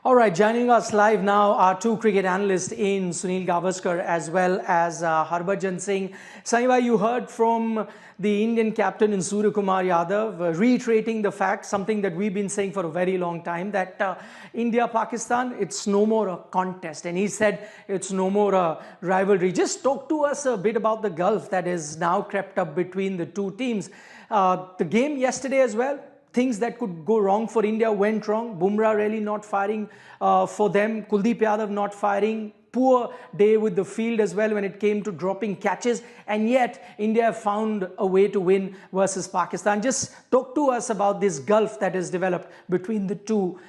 All right, joining us live now are two cricket analysts in Sunil Gavaskar as well as Harbhajan Singh. Saiva, you heard from the Indian captain in Surya Kumar Yadav reiterating the fact, something that we've been saying for a very long time, that India-Pakistan, it's no more a contest. And he said it's no more a rivalry. Just talk to us a bit about the gulf that is now crept up between the two teams. The game yesterday as well. Things that could go wrong for India went wrong. Bumrah really not firing for them. Kuldeep Yadav not firing. Poor day with the field as well when it came to dropping catches. And yet, India found a way to win versus Pakistan. Just talk to us about this gulf that has developed between the two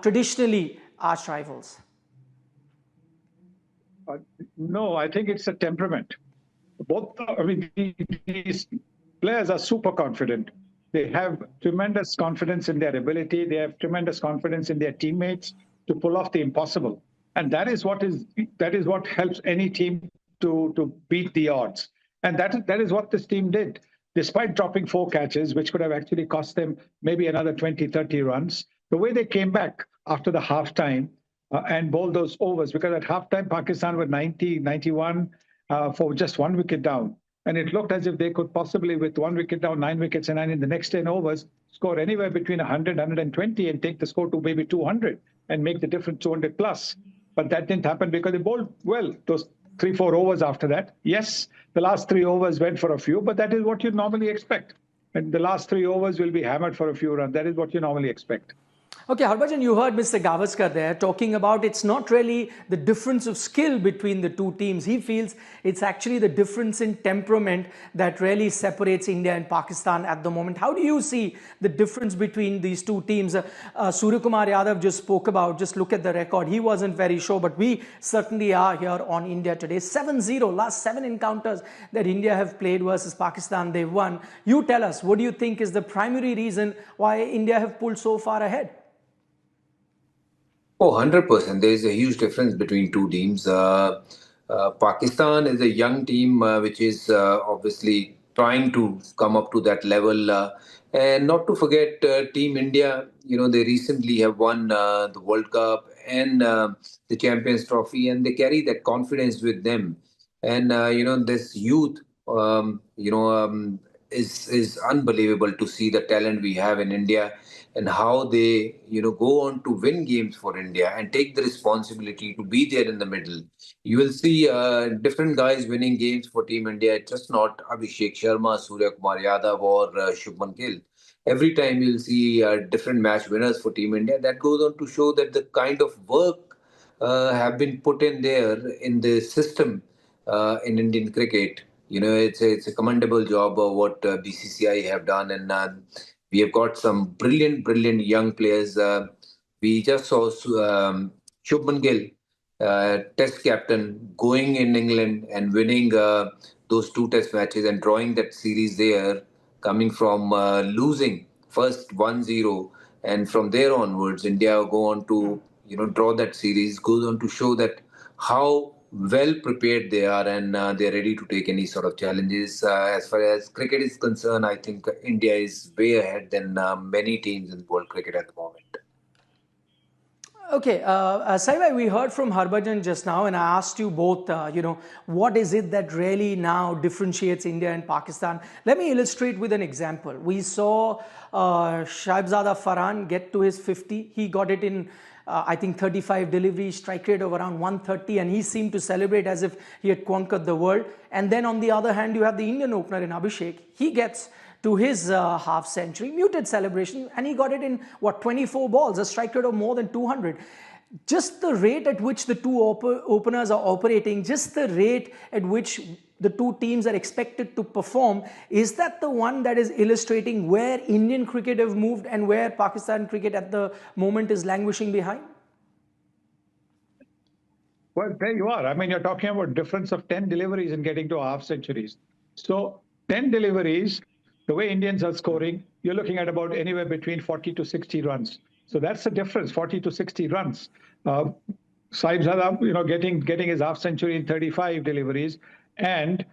traditionally arch rivals. No, I think it's a temperament. These players are super confident. They have tremendous confidence in their ability. They have tremendous confidence in their teammates to pull off the impossible. And that is what helps any team to beat the odds. And that is what this team did. Despite dropping 4 catches, which could have actually cost them maybe another 20, 30 runs, the way they came back after the halftime and bowled those overs, because at halftime, Pakistan were 90, 91 for just 1 wicket down. And it looked as if they could possibly, with 1 wicket down, 9 wickets, and in the next 10 overs, score anywhere between 100, 120 and take the score to maybe 200 and make the difference 200 plus. But that didn't happen because they bowled well those 3-4 overs after that. Yes, the last 3 overs went for a few, but that is what you normally expect. And the last 3 overs will be hammered for a few runs. That is what you normally expect. Okay, Harbhajan, you heard Mr. Gavaskar there talking about it's not really the difference of skill between the two teams. He feels it's actually the difference in temperament that really separates India and Pakistan at the moment. How do you see the difference between these two teams? Surya Kumar Yadav just spoke about, just look at the record. He wasn't very sure, but we certainly are here on India today. 7-0, last 7 encounters that India have played versus Pakistan, they've won. You tell us, what do you think is the primary reason why India have pulled so far ahead? Oh, 100%. There is a huge difference between two teams. Pakistan is a young team which is obviously trying to come up to that level. And not to forget Team India, they recently have won the World Cup and the Champions Trophy, and they carry that confidence with them. And, this youth, is unbelievable to see the talent we have in India and how they, go on to win games for India and take the responsibility to be there in the middle. You will see different guys winning games for Team India. It's just not Abhishek Sharma, Surya Kumar Yadav or Shubman Gill. Every time you'll see different match winners for Team India. That goes on to show that the kind of work have been put in there in the system in Indian cricket. It's a commendable job of what BCCI have done, and we have got some brilliant young players. We just saw Shubman Gill, Test captain, going in England and winning those 2 Test matches and drawing that series there, coming from losing first 1-0, and from there onwards, India go on to draw that series. Goes on to show that how well prepared they are, and they're ready to take any sort of challenges. As far as cricket is concerned, I think India is way ahead than many teams in world cricket at the moment. Okay, Saiva, we heard from Harbhajan just now, and I asked you both, what is it that really now differentiates India and Pakistan? Let me illustrate with an example. We saw Shahzada Farhan get to his 50. He got it in I think 35 deliveries, strike rate of around 130, and he seemed to celebrate as if he had conquered the world. And then on the other hand, you have the Indian opener in Abhishek. He gets to his half century, muted celebration, and he got it in, 24 balls, a strike rate of more than 200. Just the rate at which the two openers are operating, just the rate at which the two teams are expected to perform, is that the one that is illustrating where Indian cricket have moved and where Pakistan cricket at the moment is languishing behind? Well, there you are. I mean, you're talking about difference of 10 deliveries and getting to half centuries. So 10 deliveries, the way Indians are scoring, you're looking at about anywhere between 40 to 60 runs. So that's the difference, 40 to 60 runs. Saib Zadab, getting his half century in 35 deliveries, and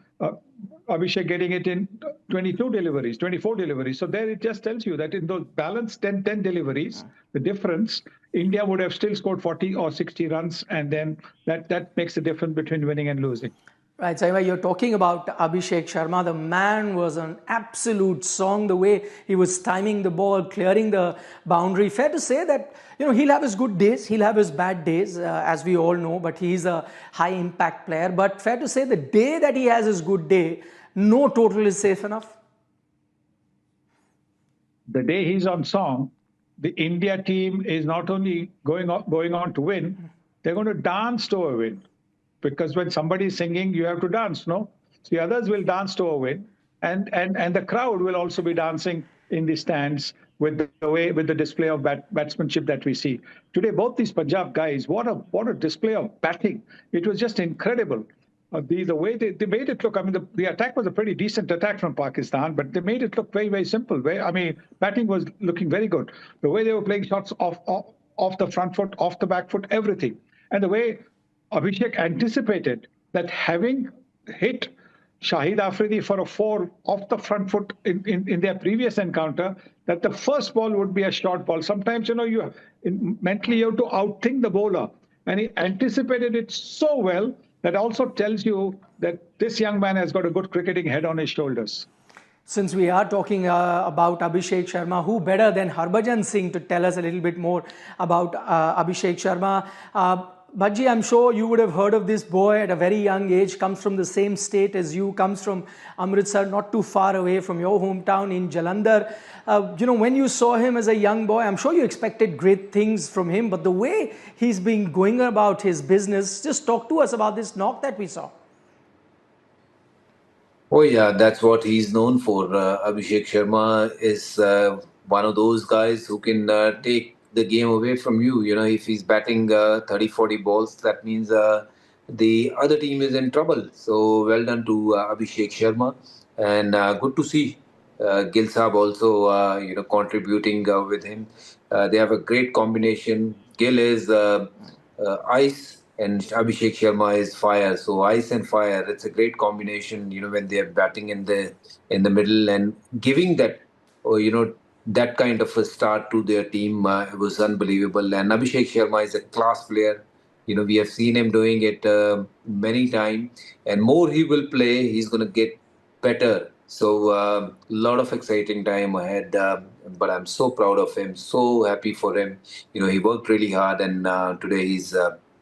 Abhishek getting it in 22 deliveries, 24 deliveries. So there it just tells you that in those balanced 10 deliveries, the difference, India would have still scored 40 or 60 runs, and then that makes the difference between winning and losing. Right, so you're talking about Abhishek Sharma. The man was an absolute song. The way he was timing the ball, clearing the boundary. Fair to say that he'll have his good days, he'll have his bad days, as we all know. But he's a high impact player. But fair to say, the day that he has his good day, no total is safe enough. The day he's on song, the India team is not only going on to win, they're going to dance to a win. Because when somebody is singing, you have to dance, no? So the others will dance to a win, and the crowd will also be dancing in the stands with the display of batsmanship that we see today. Both these Punjab guys, what a display of batting! It was just incredible. The way they made it look. I mean, the attack was a pretty decent attack from Pakistan, but they made it look very, very simple. Batting was looking very good. The way they were playing shots off the front foot, off the back foot, everything, and the way Abhishek anticipated that, having hit Shahid Afridi for a 4 off the front foot in their previous encounter, that the first ball would be a short ball. Sometimes, mentally you have to outthink the bowler. And he anticipated it so well that also tells you that this young man has got a good cricketing head on his shoulders. Since we are talking about Abhishek Sharma, who better than Harbhajan Singh to tell us a little bit more about Abhishek Sharma? Bhaji, I'm sure you would have heard of this boy at a very young age, comes from the same state as you, comes from Amritsar, not too far away from your hometown in Jalandhar. When you saw him as a young boy, I'm sure you expected great things from him, but the way he's been going about his business, just talk to us about this knock that we saw. Oh yeah, that's what he's known for. Abhishek Sharma is one of those guys who can take the game away from you. If he's batting 30, 40 balls, that means the other team is in trouble. So well done to Abhishek Sharma, and good to see Gill Saab also contributing with him. They have a great combination. Gill is ice, and Abhishek Sharma is fire. So ice and fire, it's a great combination. When they're batting in the middle and giving that, that kind of a start to their team, it was unbelievable. And Abhishek Sharma is a class player. We have seen him doing it many times, and more he will play, he's going to get better. So a lot of exciting time ahead. But I'm so proud of him, so happy for him. He worked really hard, and today he's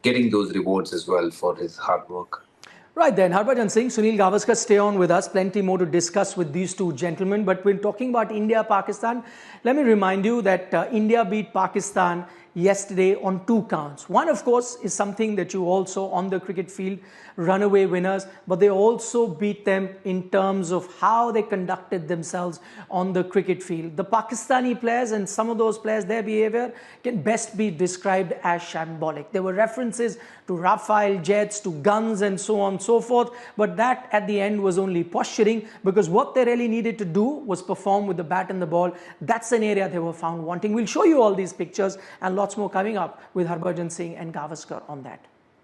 getting those rewards as well for his hard work. Right then, Harbhajan Singh, Sunil Gavaskar, stay on with us. Plenty more to discuss with these two gentlemen. But when talking about India-Pakistan, let me remind you that India beat Pakistan yesterday on 2 counts. One, of course, is something that you also on the cricket field, runaway winners, but they also beat them in terms of how they conducted themselves on the cricket field. The Pakistani players, and some of those players, their behavior can best be described as shambolic. There were references to Rafale jets, to guns and so on and so forth, but that at the end was only posturing, because what they really needed to do was perform with the bat and the ball. That's an area they were found wanting. We'll show you all these pictures and lots more coming up with Harbhajan Singh and Gavaskar on that.